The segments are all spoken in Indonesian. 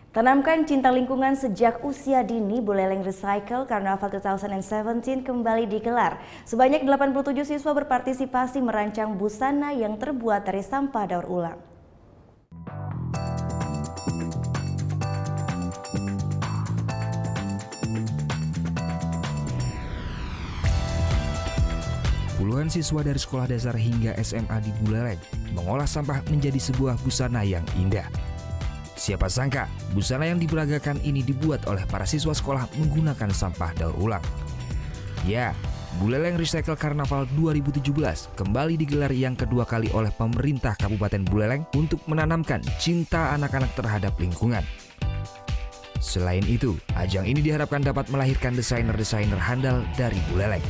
Tanamkan cinta lingkungan sejak usia dini, Buleleng Recycle Carnaval 2017 kembali digelar. Sebanyak 87 siswa berpartisipasi merancang busana yang terbuat dari sampah daur ulang. Puluhan siswa dari sekolah dasar hingga SMA di Buleleng mengolah sampah menjadi sebuah busana yang indah. Siapa sangka, busana yang diperagakan ini dibuat oleh para siswa sekolah menggunakan sampah daur ulang. Ya, Buleleng Recycle Carnaval 2017 kembali digelar yang kedua kali oleh pemerintah Kabupaten Buleleng untuk menanamkan cinta anak-anak terhadap lingkungan. Selain itu, ajang ini diharapkan dapat melahirkan desainer-desainer handal dari Buleleng.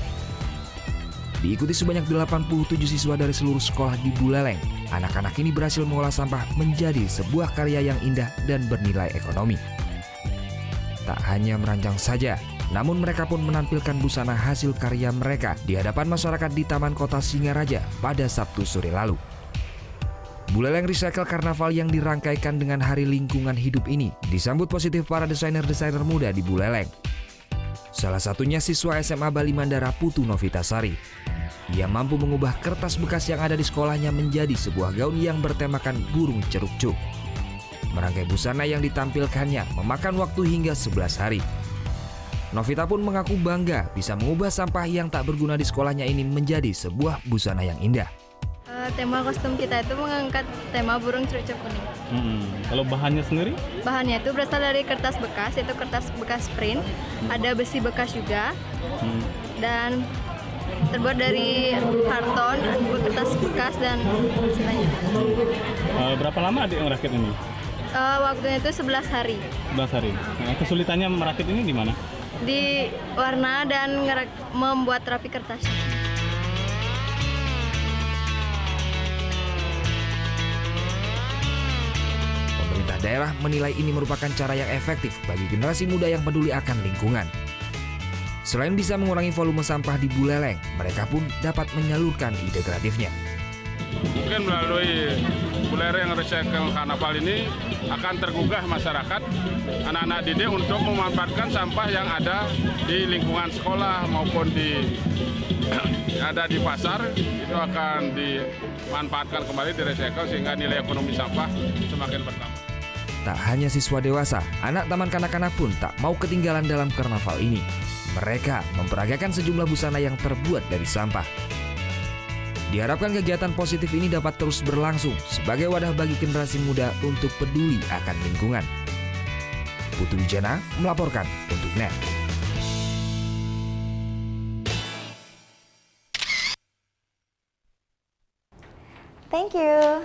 Diikuti sebanyak 87 siswa dari seluruh sekolah di Buleleng, anak-anak ini berhasil mengolah sampah menjadi sebuah karya yang indah dan bernilai ekonomi. Tak hanya merancang saja, namun mereka pun menampilkan busana hasil karya mereka di hadapan masyarakat di Taman Kota Singaraja pada Sabtu sore lalu. Buleleng Recycle Carnaval yang dirangkaikan dengan Hari Lingkungan Hidup ini disambut positif para desainer-desainer muda di Buleleng. Salah satunya siswa SMA Bali Mandara Putu Novitasari. Ia mampu mengubah kertas bekas yang ada di sekolahnya menjadi sebuah gaun yang bertemakan burung ceruk-cuk. Merangkai busana yang ditampilkannya memakan waktu hingga 11 hari. Novita pun mengaku bangga bisa mengubah sampah yang tak berguna di sekolahnya ini menjadi sebuah busana yang indah. Tema kostum kita itu mengangkat tema burung ceruk-ceruk kuning. Kalau bahannya sendiri? Bahannya itu berasal dari kertas bekas, yaitu kertas bekas print, ada besi bekas juga, dan terbuat dari karton, kertas bekas, dan sisanya. Berapa lama adik ngerakit ini? Waktunya itu 11 hari. 11 hari. Nah, kesulitannya merakit ini di mana? Di warna dan membuat rapi kertas. Pemerintah daerah menilai ini merupakan cara yang efektif bagi generasi muda yang peduli akan lingkungan. Selain bisa mengurangi volume sampah di Buleleng, mereka pun dapat menyalurkan ide kreatifnya. Mungkin melalui Buleleng Recycle Carnaval ini akan tergugah masyarakat, anak-anak didik untuk memanfaatkan sampah yang ada di lingkungan sekolah maupun ada di pasar, itu akan dimanfaatkan kembali, di-recycle sehingga nilai ekonomi sampah semakin bertambah. Tak hanya siswa dewasa, anak taman kanak-kanak pun tak mau ketinggalan dalam karnaval ini. Mereka memperagakan sejumlah busana yang terbuat dari sampah. Diharapkan kegiatan positif ini dapat terus berlangsung sebagai wadah bagi generasi muda untuk peduli akan lingkungan. Putu Wijana melaporkan untuk NET. Thank you.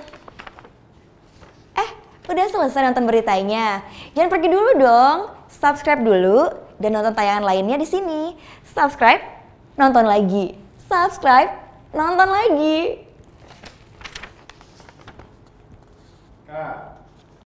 Udah selesai nonton beritanya? Jangan pergi dulu dong. Subscribe dulu dan nonton tayangan lainnya di sini. Subscribe, nonton lagi. Subscribe, nonton lagi. Kak.